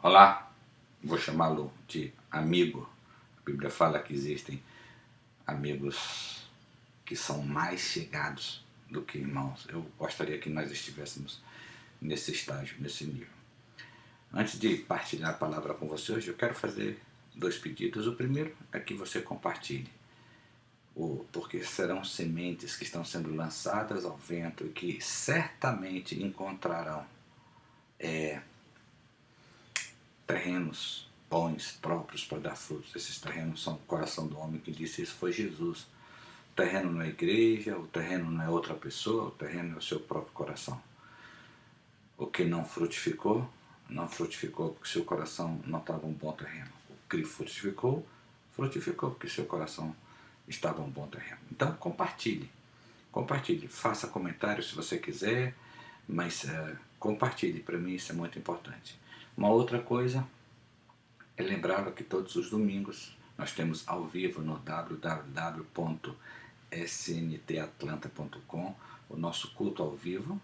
Olá, vou chamá-lo de amigo. A Bíblia fala que existem amigos que são mais chegados do que irmãos. Eu gostaria que nós estivéssemos nesse estágio, nesse nível. Antes de partilhar a palavra com você hoje, eu quero fazer dois pedidos. O primeiro é que você compartilhe, porque serão sementes que estão sendo lançadas ao vento e que certamente encontrarão terrenos bons, próprios para dar frutos. Esses terrenos são o coração do homem. Que disse isso foi Jesus. O terreno não é igreja, o terreno não é outra pessoa, o terreno é o seu próprio coração. O que não frutificou, não frutificou porque seu coração não estava um bom terreno. O que frutificou, frutificou porque seu coração estava um bom terreno. Então compartilhe, faça comentários se você quiser, mas compartilhe, para mim isso é muito importante. Uma outra coisa é lembrá-lo que todos os domingos nós temos ao vivo no www.sntatlanta.com o nosso culto ao vivo,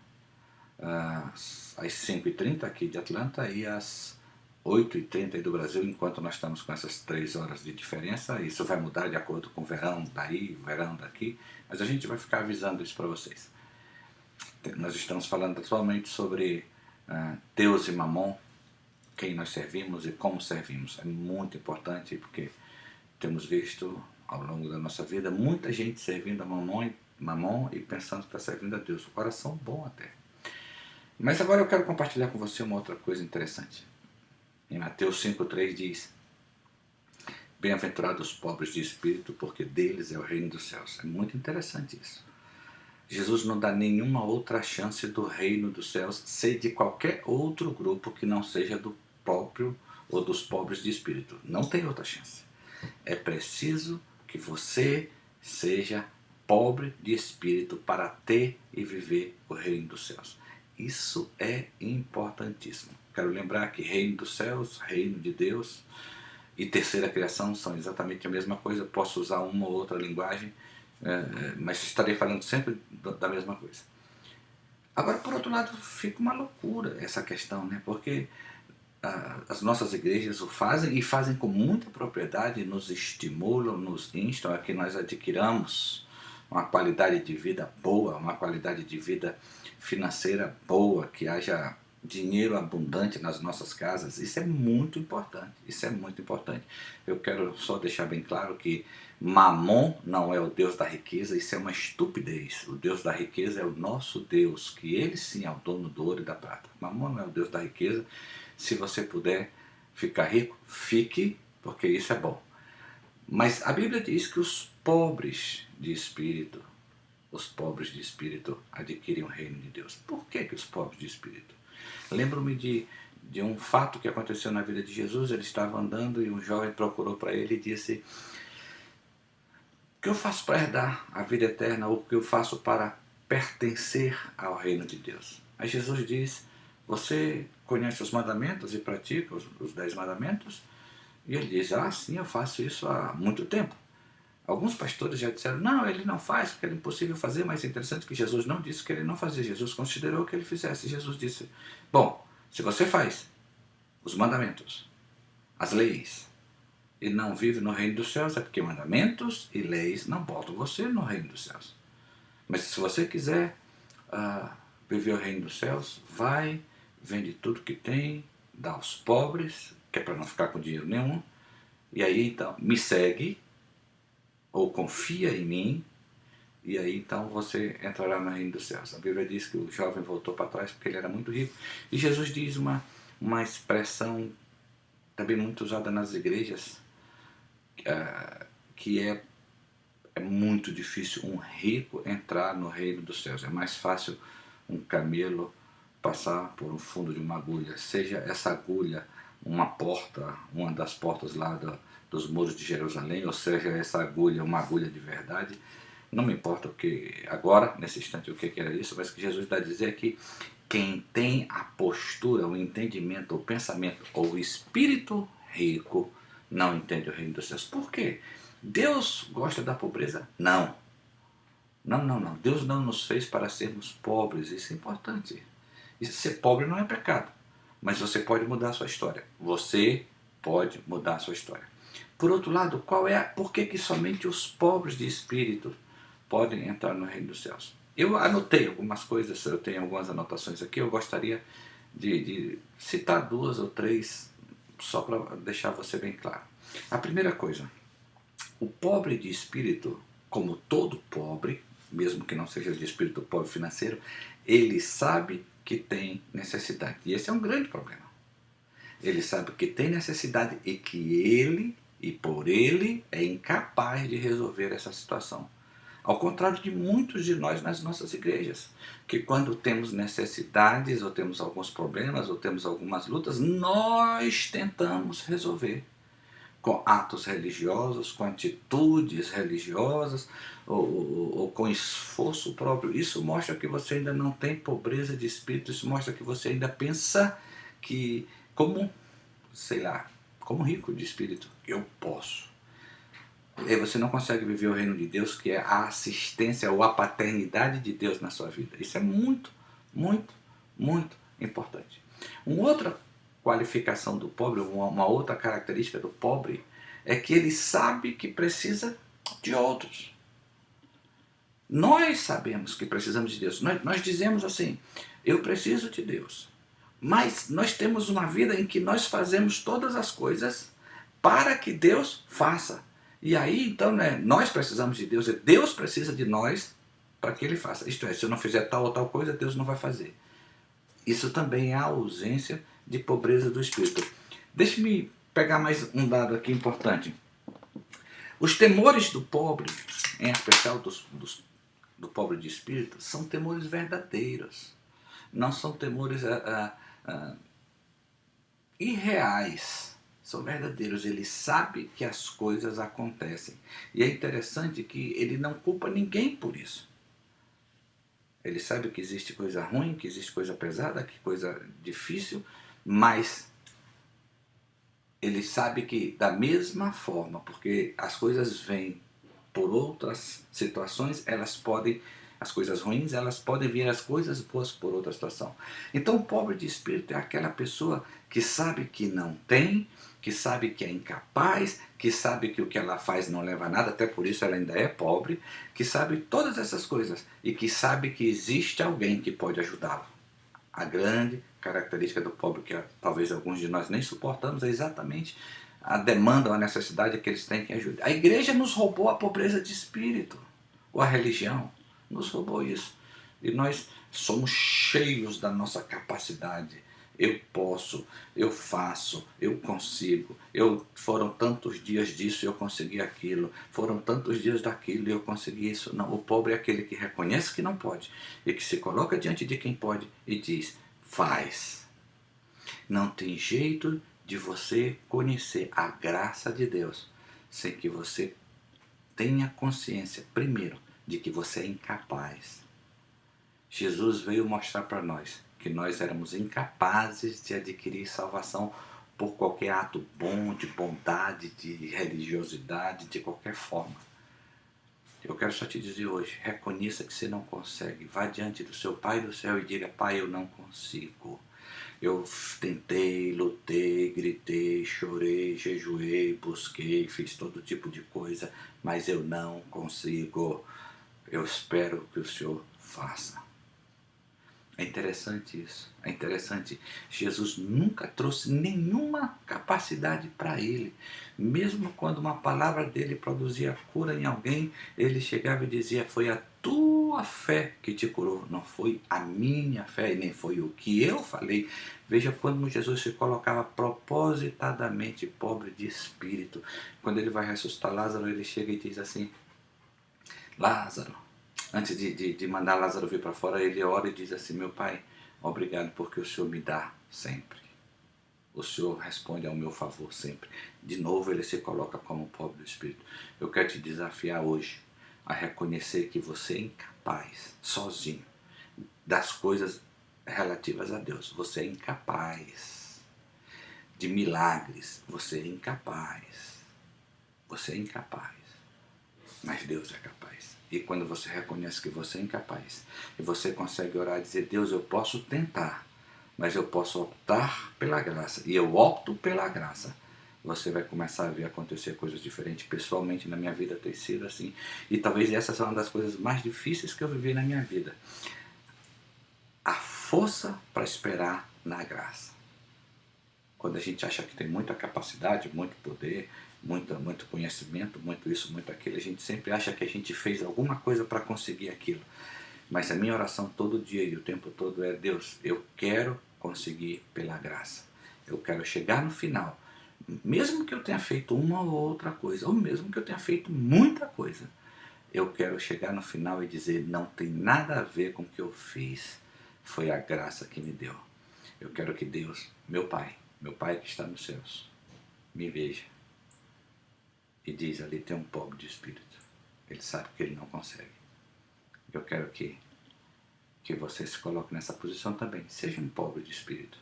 às 5h30 aqui de Atlanta e às 8h30 do Brasil, enquanto nós estamos com essas 3 horas de diferença. Isso vai mudar de acordo com o verão daí, o verão daqui, mas a gente vai ficar avisando isso para vocês. Nós estamos falando atualmente sobre Deus e Mamon, quem nós servimos e como servimos. É muito importante porque temos visto ao longo da nossa vida muita gente servindo a Mamon e pensando que está servindo a Deus. O coração bom até. Mas agora eu quero compartilhar com você uma outra coisa interessante. Em Mateus 5,3 diz: bem-aventurados os pobres de espírito, porque deles é o reino dos céus. É muito interessante isso. Jesus não dá nenhuma outra chance do reino dos céus ser de qualquer outro grupo que não seja do próprio ou dos pobres de espírito. Não tem outra chance. É preciso que você seja pobre de espírito para ter e viver o reino dos céus. Isso é importantíssimo. Quero lembrar que reino dos céus, reino de Deus e terceira criação são exatamente a mesma coisa. Posso usar uma ou outra linguagem, mas estarei falando sempre da mesma coisa. Agora, por outro lado, fica uma loucura essa questão, né? Porque as nossas igrejas o fazem e fazem com muita propriedade, nos estimulam, nos instam a que nós adquiramos uma qualidade de vida boa, uma qualidade de vida financeira boa, que haja dinheiro abundante nas nossas casas. Isso é muito importante, isso é muito importante. Eu quero só deixar bem claro que Mamon não é o Deus da riqueza, isso é uma estupidez. O Deus da riqueza é o nosso Deus, que ele sim é o dono do ouro e da prata. Mamon não é o Deus da riqueza. Se você puder ficar rico, fique, porque isso é bom. Mas a Bíblia diz que os pobres de espírito adquirem o reino de Deus. Por que os pobres de espírito? Lembro-me de um fato que aconteceu na vida de Jesus. Ele estava andando e um jovem procurou para ele e disse: o que eu faço para herdar a vida eterna? Ou o que eu faço para pertencer ao reino de Deus? Aí Jesus diz: você conhece os mandamentos e pratica os 10 mandamentos? E ele diz: sim, eu faço isso há muito tempo. Alguns pastores já disseram: não, ele não faz porque é impossível fazer, mas é interessante que Jesus não disse que ele não fazia. Jesus considerou que ele fizesse. Jesus disse: bom, se você faz os mandamentos, as leis, e não vive no reino dos céus, é porque mandamentos e leis não botam você no reino dos céus. Mas se você quiser viver o reino dos céus, vai, vende tudo que tem, dá aos pobres, que é para não ficar com dinheiro nenhum, e aí então me segue, ou confia em mim, e aí então você entrará no reino dos céus. A Bíblia diz que o jovem voltou para trás porque ele era muito rico. E Jesus diz uma expressão também muito usada nas igrejas, que é muito difícil um rico entrar no reino dos céus. É mais fácil um camelo passar por um fundo de uma agulha, seja essa agulha uma porta, uma das portas lá dos muros de Jerusalém, ou seja essa agulha uma agulha de verdade. Não me importa o que agora, nesse instante, o que era isso, mas que Jesus está a dizer é que quem tem a postura, o entendimento, o pensamento ou o espírito rico não entende o reino dos céus. Por quê? Deus gosta da pobreza? Não. Não. Deus não nos fez para sermos pobres, isso é importante. Ser pobre não é pecado. mas você pode mudar a sua história. Você pode mudar a sua história. Por outro lado, por que somente os pobres de espírito podem entrar no reino dos céus? Eu anotei algumas coisas, eu tenho algumas anotações aqui, eu gostaria de citar 2 ou 3, só para deixar você bem claro. A primeira coisa, o pobre de espírito, como todo pobre, mesmo que não seja de espírito pobre financeiro, ele sabe que tem necessidade. E esse é um grande problema. Ele sabe que tem necessidade e que ele, e por ele, é incapaz de resolver essa situação. Ao contrário de muitos de nós nas nossas igrejas, que quando temos necessidades, ou temos alguns problemas, ou temos algumas lutas, nós tentamos resolver com atos religiosos, com atitudes religiosas, ou com esforço próprio. Isso mostra que você ainda não tem pobreza de espírito, isso mostra que você ainda pensa que, como, sei lá, como rico de espírito, eu posso. E você não consegue viver o reino de Deus, que é a assistência ou a paternidade de Deus na sua vida. Isso é muito, muito, muito importante. Uma outra qualificação do pobre, uma outra característica do pobre, é que ele sabe que precisa de outros. Nós sabemos que precisamos de Deus. Nós dizemos assim, eu preciso de Deus. Mas nós temos uma vida em que nós fazemos todas as coisas para que Deus faça. E aí, então, nós precisamos de Deus, e Deus precisa de nós para que Ele faça. Isto é, se eu não fizer tal ou tal coisa, Deus não vai fazer. Isso também é a ausência de pobreza do espírito. Deixe-me pegar mais um dado aqui importante. Os temores do pobre, em especial do pobre de espírito, são temores verdadeiros. Não são temores irreais. São verdadeiros, ele sabe que as coisas acontecem. E é interessante que ele não culpa ninguém por isso. Ele sabe que existe coisa ruim, que existe coisa pesada, que coisa difícil, mas ele sabe que da mesma forma, porque as coisas vêm por outras situações, as coisas ruins, elas podem vir as coisas boas por outra situação. Então o pobre de espírito é aquela pessoa que sabe que não tem, que sabe que é incapaz, que sabe que o que ela faz não leva a nada, até por isso ela ainda é pobre, que sabe todas essas coisas e que sabe que existe alguém que pode ajudá-lo. A grande característica do pobre, que talvez alguns de nós nem suportamos, é exatamente a demanda ou a necessidade que eles têm que ajudar. A igreja nos roubou a pobreza de espírito, ou a religião nos roubou isso. E nós somos cheios da nossa capacidade. Eu posso, eu faço, eu consigo. Foram tantos dias disso e eu consegui aquilo. Foram tantos dias daquilo e eu consegui isso. Não, o pobre é aquele que reconhece que não pode e que se coloca diante de quem pode e diz, faz. Não tem jeito de você conhecer a graça de Deus sem que você tenha consciência, primeiro, de que você é incapaz. Jesus veio mostrar para nós que nós éramos incapazes de adquirir salvação por qualquer ato bom, de bondade, de religiosidade, de qualquer forma. Eu quero só te dizer hoje, reconheça que você não consegue. Vá diante do seu Pai do céu e diga, Pai, eu não consigo. Eu tentei, lutei, gritei, chorei, jejuei, busquei, fiz todo tipo de coisa, mas eu não consigo. Eu espero que o Senhor faça. É interessante isso, é interessante. Jesus nunca trouxe nenhuma capacidade para ele. Mesmo quando uma palavra dele produzia cura em alguém, ele chegava e dizia, foi a tua fé que te curou, não foi a minha fé e nem foi o que eu falei. Veja como Jesus se colocava propositadamente pobre de espírito. Quando ele vai ressuscitar Lázaro, ele chega e diz assim, Lázaro, antes de mandar Lázaro vir para fora, ele ora e diz assim, meu Pai, obrigado porque o Senhor me dá sempre. O Senhor responde ao meu favor sempre. De novo ele se coloca como pobre do espírito. Eu quero te desafiar hoje a reconhecer que você é incapaz, sozinho, das coisas relativas a Deus. Você é incapaz de milagres. Você é incapaz. Você é incapaz. Mas Deus é capaz. E quando você reconhece que você é incapaz, e você consegue orar e dizer, Deus, eu posso tentar, mas eu posso optar pela graça, e eu opto pela graça, você vai começar a ver acontecer coisas diferentes. Pessoalmente, na minha vida tem sido assim, e talvez essa seja uma das coisas mais difíceis que eu vivi na minha vida. A força para esperar na graça. Quando a gente acha que tem muita capacidade, muito poder, muito conhecimento, muito isso, muito aquilo, a gente sempre acha que a gente fez alguma coisa para conseguir aquilo. Mas a minha oração todo dia e o tempo todo é: Deus, eu quero conseguir pela graça. Eu quero chegar no final, mesmo que eu tenha feito uma ou outra coisa, ou mesmo que eu tenha feito muita coisa, eu quero chegar no final e dizer: não tem nada a ver com o que eu fiz, foi a graça que me deu. Eu quero que Deus, meu Pai que está nos céus, me veja e diz: ali tem um pobre de espírito. Ele sabe que ele não consegue. Eu quero que você se coloque nessa posição também. Seja um pobre de espírito.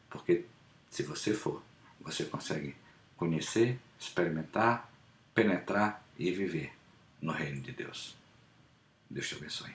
Porque se você for, você consegue conhecer, experimentar, penetrar e viver no reino de Deus. Deus te abençoe.